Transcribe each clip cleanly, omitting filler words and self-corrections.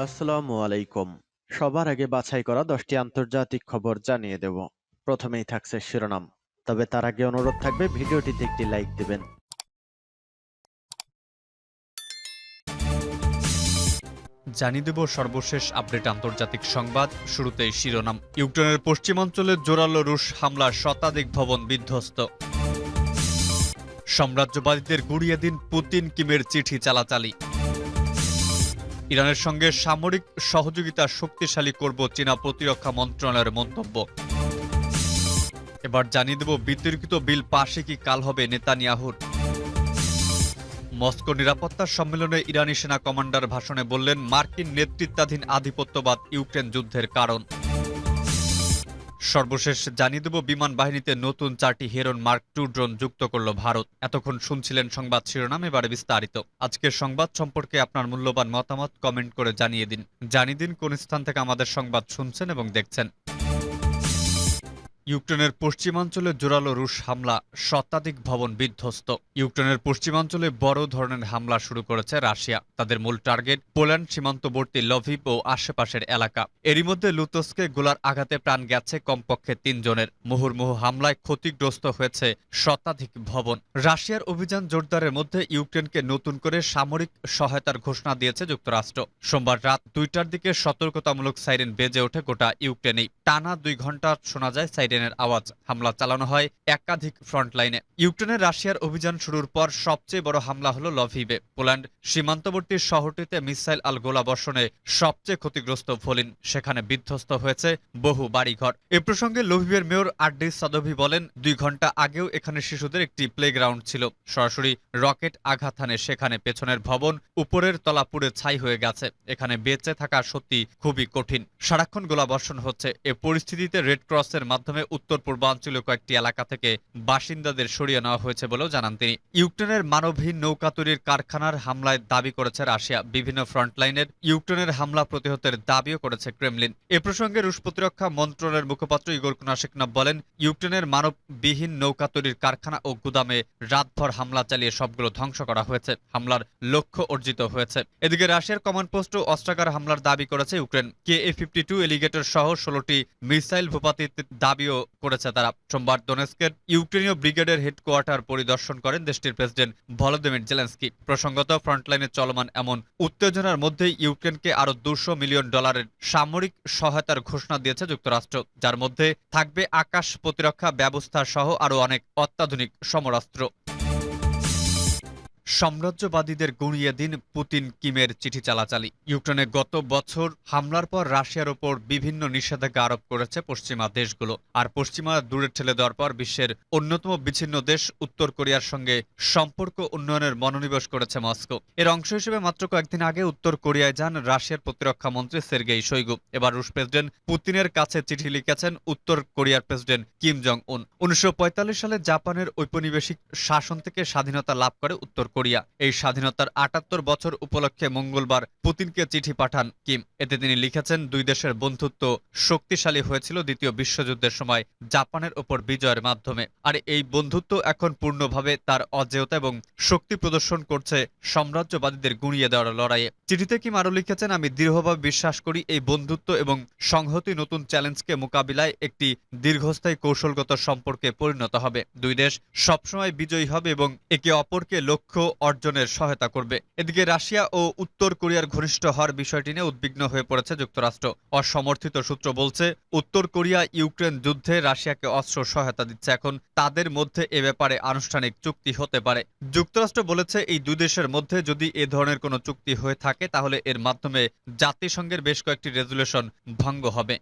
আসসালামু আলাইকুম। সবার আগে বাছাই করা 10টি আন্তর্জাতিক খবর জানিয়ে দেব। প্রথমেই থাকছে শিরোনাম। তবে তার আগে অনুরোধ থাকবে ভিডিওটিতে একটি লাইক দিবেন। জানিয়ে দেব সর্বশেষ আপডেট আন্তর্জাতিক সংবাদ। শুরুতেই শিরোনাম। ইউক্রেনের পশ্চিমাঞ্চলে জোরালো রুশ হামলার শতাধিক ভবন বিধ্বস্ত। সাম্রাজ্যবাদীদের গুড়িয়ে দিন পুতিন কিমের চিঠি চালাচালি। ইরানের সঙ্গে সামরিক সহযোগিতা শক্তিশালী করব চীনা প্রতিরক্ষা মন্ত্রণালয়ের মন্তব্য। এবার জানিয়ে দেব বিতর্কিত বিল পাশে কি কাল হবে নেতানিয়াহুর। মস্কো নিরাপত্তা সম্মেলনে ইরানি সেনা কমান্ডার ভাষণে বললেন, মার্কিন নেতৃত্বাধীন আধিপত্যবাদ ইউক্রেন যুদ্ধের কারণ। সর্বশেষ জানিয়ে দেব বিমান বাহিনীতে নতুন 4টি হেরন মার্ক 2 ড্রোন যুক্ত করল ভারত। এতক্ষণ শুনছিলেন সংবাদ শিরোনাম, এবারে বিস্তারিত। আজকের সংবাদ সম্পর্কে আপনার মূল্যবান মতামত কমেন্ট করে জানিয়ে দিন কোন স্থান থেকে আমাদের সংবাদ শুনছেন এবং দেখছেন। ইউক্রেনের পশ্চিমাঞ্চলে জোরালো রুশ হামলা, শতাধিক ভবন বিধ্বস্ত। ইউক্রেনের পশ্চিমাঞ্চলে বড় ধরনের হামলা শুরু করেছে রাশিয়া। তাদের মূল টার্গেট পোল্যান্ড সীমান্তবর্তী লভিভ ও আশেপাশের এলাকা। এরই মধ্যে লুতস্কে গোলার আঘাতে প্রাণ গেছে কমপক্ষে 3 জনের। মুহুর্মুহু হামলায় ক্ষতিগ্রস্ত হয়েছে শতাধিক ভবন। রাশিয়ার অভিযান জোরদারের মধ্যে ইউক্রেনকে নতুন করে সামরিক সহায়তার ঘোষণা দিয়েছে যুক্তরাষ্ট্র। সোমবার রাত 2টার দিকে সতর্কতামূলক সাইরেন বেজে ওঠে গোটা ইউক্রেনেই। টানা 2 ঘন্টা শোনা যায় সাইরেনের আওয়াজ। হামলা চালানো হয় একাধিক ফ্রন্টলাইনে। ইউক্রেনের রাশিয়ার অভিযান শুরুর পর সবচেয়ে বড় হামলা হলো লভিভে। পোল্যান্ড সীমান্তবর্তী শহরটিতে মিসাইল আর গোলা বর্ষণে সবচেয়ে ক্ষতিগ্রস্ত ভলিন। সেখানে বিধ্বস্ত হয়েছে বহু বাড়িঘর। এ প্রসঙ্গে লভিভের মেয়র আর্ডিস সাদোভি বলেন, 2 ঘন্টা আগেও এখানে শিশুদের একটি প্লেগ্রাউন্ড ছিল। সরাসরি রকেট আঘাত হানে সেখানে। পেছনের ভবন, উপরের তলা পুড়ে ছাই হয়ে গেছে। এখানে বেঁচে থাকা সত্যি খুবই কঠিন। সারাক্ষণ গোলা বর্ষণ হচ্ছে। এ পরিস্থিতিতে রেড ক্রসের মাধ্যমে উত্তর পূর্বাঞ্চলীয় কয়েকটি এলাকা থেকে বাসিন্দাদের সরিয়ে নেওয়া হয়েছে বলেও জানান তিনি। ইউক্রেনের মানবহীন নৌকা তৈরির কারখানার হামলায় দাবি করেছে রাশিয়া। বিভিন্ন ফ্রন্টলাইনের ইউক্রেনের হামলা প্রতিহতের দাবিও করেছে ক্রেমলিন। এ প্রসঙ্গে রুশ প্রতিরক্ষা মন্ত্রণালয়ের মুখপাত্র ইগোর কুনাশেকনভ বলেন, ইউক্রেনের মানববিহীন নৌকা তৈরির কারখানা ও গুদামে রাতভর হামলা চালিয়ে সবগুলো ধ্বংস করা হয়েছে। হামলার লক্ষ্য অর্জিত হয়েছে। এদিকে রাশিয়ার কমান্ড পোস্ট ও অস্ত্রাগার হামলার দাবি করেছে ইউক্রেন। KA-52 এলিগেটর সহ 16টি মিসাইল ভূপাতিত দাবিও করেছে তারা। সোমবার দোনেস্কের ইউক্রেনীয় ব্রিগেডের হেডকোয়ার্টার পরিদর্শন করেন দেশটির প্রেসিডেন্ট ভলোদিমির জেলেনস্কি। প্রসঙ্গত, ফ্রন্টলাইনে চলমান এমন উত্তেজনার মধ্যেই ইউক্রেনকে আরও $200 মিলিয়ন সামরিক সহায়তার ঘোষণা দিয়েছে যুক্তরাষ্ট্র, যার মধ্যে থাকবে আকাশ প্রতিরক্ষা ব্যবস্থা সহ আরও অনেক অত্যাধুনিক সমরাস্ত্র। সাম্রাজ্যবাদীদের গুঁড়িয়ে দিন পুতিন কিমের চিঠি চালাচালি। ইউক্রেনে গত বছর হামলার পর রাশিয়ার ওপর বিভিন্ন নিষেধাজ্ঞা আরোপ করেছে পশ্চিমা দেশগুলো। আর পশ্চিমা দূরে ঠেলে দেওয়ার পর বিশ্বের অন্যতম বিচ্ছিন্ন দেশ উত্তর কোরিয়ার সঙ্গে সম্পর্ক উন্নয়নের মনোনিবেশ করেছে মস্কো। এর অংশ হিসেবে মাত্র কয়েকদিন আগে উত্তর কোরিয়ায় যান রাশিয়ার প্রতিরক্ষা মন্ত্রী সের্গেই শোইগু। এবার রুশ প্রেসিডেন্ট পুতিনের কাছে চিঠি লিখেছেন উত্তর কোরিয়ার প্রেসিডেন্ট কিম জং উন। 1945 সালে জাপানের ঔপনিবেশিক শাসন থেকে স্বাধীনতা লাভ করে উত্তর কোরিয়া। এই স্বাধীনতার 78 বছর উপলক্ষে মঙ্গলবার পুতিনকে চিঠি পাঠান কিম। এতে তিনি লিখেছেন, 2 দেশের বন্ধুত্ব শক্তিশালী হয়েছিল দ্বিতীয় বিশ্বযুদ্ধের সময় জাপানের ওপর বিজয়ের মাধ্যমে। আর এই বন্ধুত্ব এখন পূর্ণভাবে তার অজেয়তা এবং শক্তি প্রদর্শন করছে সাম্রাজ্যবাদীদের গুঁড়িয়ে দেওয়ার লড়াইয়ে। চিঠিতে কিম আরও লিখেছেন, আমি দৃঢ়ভাবে বিশ্বাস করি এই বন্ধুত্ব এবং সংহতি নতুন চ্যালেঞ্জকে মোকাবিলায় একটি দীর্ঘস্থায়ী কৌশলগত সম্পর্কে পরিণত হবে। 2 দেশ সবসময় বিজয়ী হবে এবং একে অপরকে লক্ষ্য অর্জনের সহায়তা করবে। এদিকে রাশিয়া ও উত্তর কোরিয়ার ঘনিষ্ঠ হওয়ার বিষয়টি নিয়ে উদ্বিগ্ন হয়ে পড়েছে যুক্তরাষ্ট্র। অসমর্থিত সূত্র বলছে, উত্তর কোরিয়া ইউক্রেন যুদ্ধে রাশিয়াকে অস্ত্র সহায়তা দিচ্ছে। এখন তাদের মধ্যে এ ব্যাপারে আনুষ্ঠানিক চুক্তি হতে পারে। যুক্তরাষ্ট্র বলেছে, এই 2 দেশের মধ্যে যদি এ ধরনের কোনো চুক্তি হয়ে থাকে তাহলে এর মাধ্যমে জাতিসংঘের বেশ কয়েকটি রেজুলেশন ভঙ্গ হবে।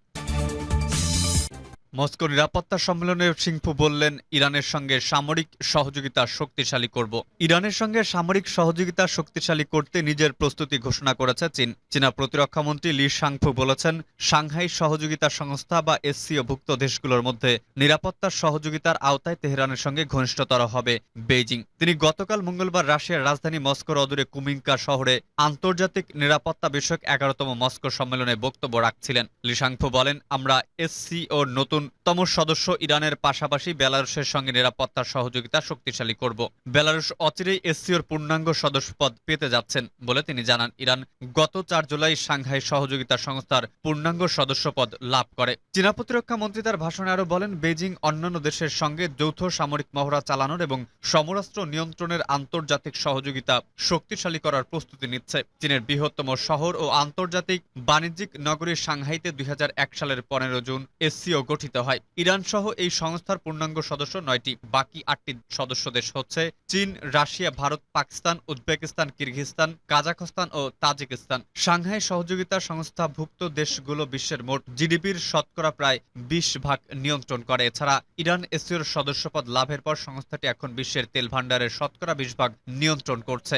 মস্কো নিরাপত্তা সম্মেলনে সিংফু বললেন, ইরানের সঙ্গে সামরিক সহযোগিতা শক্তিশালী করব। ইরানের সঙ্গে সামরিক সহযোগিতা শক্তিশালী করতে নিজের প্রস্তুতি ঘোষণা করেছে চীন। চীনা প্রতিরক্ষামন্ত্রী লি শাংফু বলেছেন, সাংহাই সহযোগিতা সংস্থা বা SCO-ভুক্ত দেশগুলোর মধ্যে নিরাপত্তার সহযোগিতার আওতায় তেহরানের সঙ্গে ঘনিষ্ঠতর হবে বেইজিং। তিনি গতকাল মঙ্গলবার রাশিয়ার রাজধানী মস্কোর অদূরে কুমিঙ্কা শহরে আন্তর্জাতিক নিরাপত্তা বিষয়ক 11তম মস্কো সম্মেলনে বক্তব্য রাখছিলেন। লি শাংফু বলেন, আমরা SCO নতুন নতুনতম সদস্য ইরানের পাশাপাশি বেলারুশের সঙ্গে নিরাপত্তা সহযোগিতা শক্তিশালী করব। বেলারুশ অচিরেই এসসিওর পূর্ণাঙ্গ সদস্যপদ পেতে যাচ্ছেন বলে তিনি জানান। ইরান গত 4 জুলাই সাংহাই সহযোগিতা সংস্থার পূর্ণাঙ্গ সদস্যপদ লাভ করে। চীনা প্রতিরক্ষা মন্ত্রী তার ভাষণে আরও বলেন, বেইজিং অন্যান্য দেশের সঙ্গে যৌথ সামরিক মহড়া চালানোর এবং সমরাস্ত্র নিয়ন্ত্রণের আন্তর্জাতিক সহযোগিতা শক্তিশালী করার প্রস্তুতি নিচ্ছে। চীনের বৃহত্তম শহর ও আন্তর্জাতিক বাণিজ্যিক নগরী সাংহাইতে 2001 সালের 15 জুন এসসিও গঠিত হয়। ইরান সহ এই সংস্থার পূর্ণাঙ্গ সদস্য 9টি, বাকি 8টি সদস্য দেশ হচ্ছে চীন, রাশিয়া, ভারত, পাকিস্তান, উজবেকিস্তান, কিরগিজস্তান, কাজাখস্তান ও তাজিকিস্তান। সাংহাই সহযোগিতা সংস্থাভুক্ত দেশগুলো বিশ্বের মোট জিডিপির শতকরা প্রায় 20% নিয়ন্ত্রণ করে। এছাড়া ইরান এসসিওর সদস্যপদ লাভের পর সংস্থাটি এখন বিশ্বের তেল ভাণ্ডারের শতকরা 20% নিয়ন্ত্রণ করছে।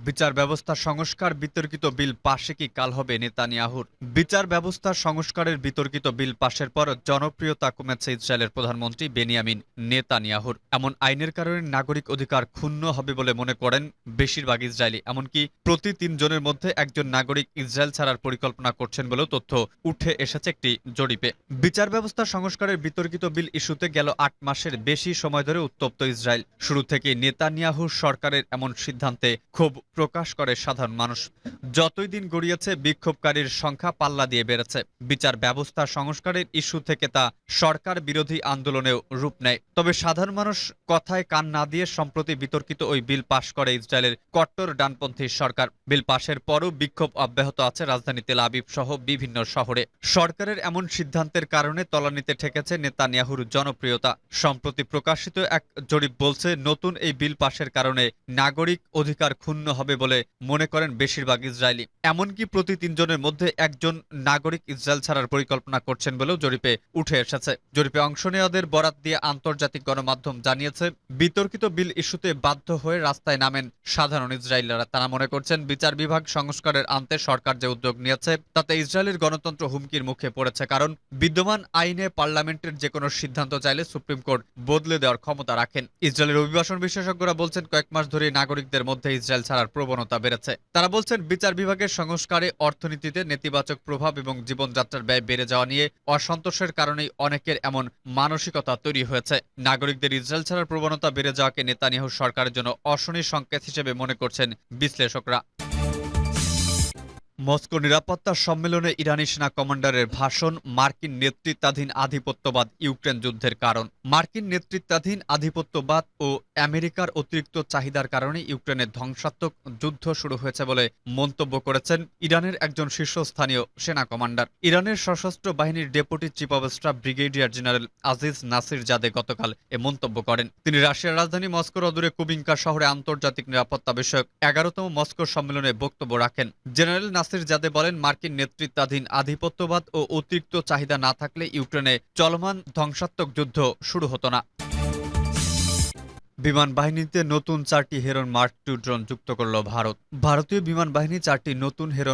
বিচার ব্যবস্থা সংস্কার বিতর্কিত বিল পাশে কি কাল হবে নেতানিয়াহুর? বিচার ব্যবস্থা সংস্কারের বিতর্কিত বিল পাশের পর জনপ্রিয়তা কমেছে ইসরায়েলের প্রধানমন্ত্রী বেনিয়ামিন নেতানিয়াহুর। এমন আইনের কারণে নাগরিক অধিকার ক্ষুণ্ণ হবে বলে মনে করেন বেশিরভাগ ইসরায়েলি। এমনকি প্রতি 3 জনের মধ্যে একজন নাগরিক ইসরায়েল ছাড়ার পরিকল্পনা করছেন বলেও তথ্য উঠে এসেছে একটি জরিপে। বিচার ব্যবস্থা সংস্কারের বিতর্কিত বিল ইস্যুতে গেল 8 মাসের বেশি সময় ধরে উত্তপ্ত ইসরায়েল। শুরু থেকে নেতানিয়াহুর সরকারের এমন সিদ্ধান্তে ক্ষোভ প্রকাশ করে সাধারণ মানুষ। যতই দিন গড়িয়েছে বিক্ষোভকারীর সংখ্যা পাল্লা দিয়ে বেড়েছে। বিচার ব্যবস্থা সংস্কারের ইস্যু থেকে তা সরকার বিরোধী আন্দোলনেও রূপ নেয়। তবে সাধারণ মানুষ কথায় কান না দিয়ে সম্প্রতি বিতর্কিত ওই বিল পাশ করে ইসরায়েলের কট্টর ডানপন্থী সরকার। বিল পাশের পরও বিক্ষোভ অব্যাহত আছে রাজধানী তেল আবিব সহ বিভিন্ন শহরে। সরকারের এমন সিদ্ধান্তের কারণে তলানিতে ঠেকেছে নেতানিয়াহুর জনপ্রিয়তা। সম্প্রতি প্রকাশিত এক জরিপ বলছে, নতুন এই বিল পাশের কারণে নাগরিক অধিকার ক্ষুণ্ণ হবে বলে মনে করেন বেশিরভাগ ইসরায়েলি। এমনকি প্রতি 3 জনের মধ্যে একজন নাগরিক ইসরায়েল ছাড়ার পরিকল্পনা করছেন বলেও জরিপে উঠে এসেছে। জরিপে অংশ নেওয়াদের বরাত দিয়ে আন্তর্জাতিক গণমাধ্যম জানিয়েছে, বিতর্কিত বিল ইস্যুতে বাধ্য হয়ে রাস্তায় নামেন সাধারণ ইসরায়েলিরা। তারা মনে করছেন বিচার বিভাগ সংস্কারের আনতে সরকার যে উদ্যোগ নিয়েছে তাতে ইসরায়েলের গণতন্ত্র হুমকির মুখে পড়েছে। কারণ বিদ্যমান আইনে পার্লামেন্টের যে কোনো সিদ্ধান্ত চাইলে সুপ্রিম কোর্ট বদলে দেওয়ার ক্ষমতা রাখেন। ইসরায়েলের অভিবাসন বিশেষজ্ঞরা বলছেন, কয়েক মাস ধরে নাগরিকদের মধ্যে ইসরায়েল ছাড়ার প্রবণতা বেড়েছে। তারা বলছেন, বিচার বিভাগের সংস্কারে অর্থনীতিতে নেতিবাচক প্রভাব এবং জীবনযাত্রার ব্যয় বেড়ে যাওয়া নিয়ে অসন্তোষের কারণেই অনেকের এমন মানসিকতা তৈরি হয়েছে। নাগরিকদের ইসরায়েল ছাড়ার প্রবণতা বেড়ে যাওয়াকে নেতানিয়াহু সরকারের জন্য অশনি সংকেত হিসেবে মনে করছেন বিশ্লেষকরা। মস্কো নিরাপত্তা সম্মেলনে ইরানি সেনা কমান্ডারের ভাষণ, মার্কিন নেতৃত্বাধীন আধিপত্যবাদ ইউক্রেন যুদ্ধের কারণ। মার্কিন নেতৃত্বাধীন আধিপত্যবাদ ও আমেরিকার অতিরিক্ত চাহিদার কারণে ইউক্রেনের ধ্বংসাত্মক যুদ্ধ শুরু হয়েছে বলে মন্তব্য করেছেন ইরানের একজন শীর্ষস্থানীয় সেনা কমান্ডার। ইরানের সশস্ত্র বাহিনীর deputy chief of staff brigadier general Aziz Nasirzadeh গতকাল এ মন্তব্য করেন। তিনি রাশিয়ার রাজধানী মস্কোর অদূরে কুবিঙ্কা শহরে আন্তর্জাতিক নিরাপত্তা বিষয়ক 11তম মস্কো সম্মেলনে বক্তব্য রাখেন। জেনারেল নাসির জাদে বলেন, মার্কিন নেতৃত্বাধীন আধিপত্যবাদ ও অতিরিক্ত চাহিদা না থাকলে ইউক্রেনে চলমান ধ্বংসাত্মক যুদ্ধ শুরু হতো না। বিমান বাহিনীতে নতুন 4টি হেরন মার্ক 2 ড্রোন যুক্ত করল ভারত। ভারতীয় বিমান বাহিনী 4টি নতুন হেরন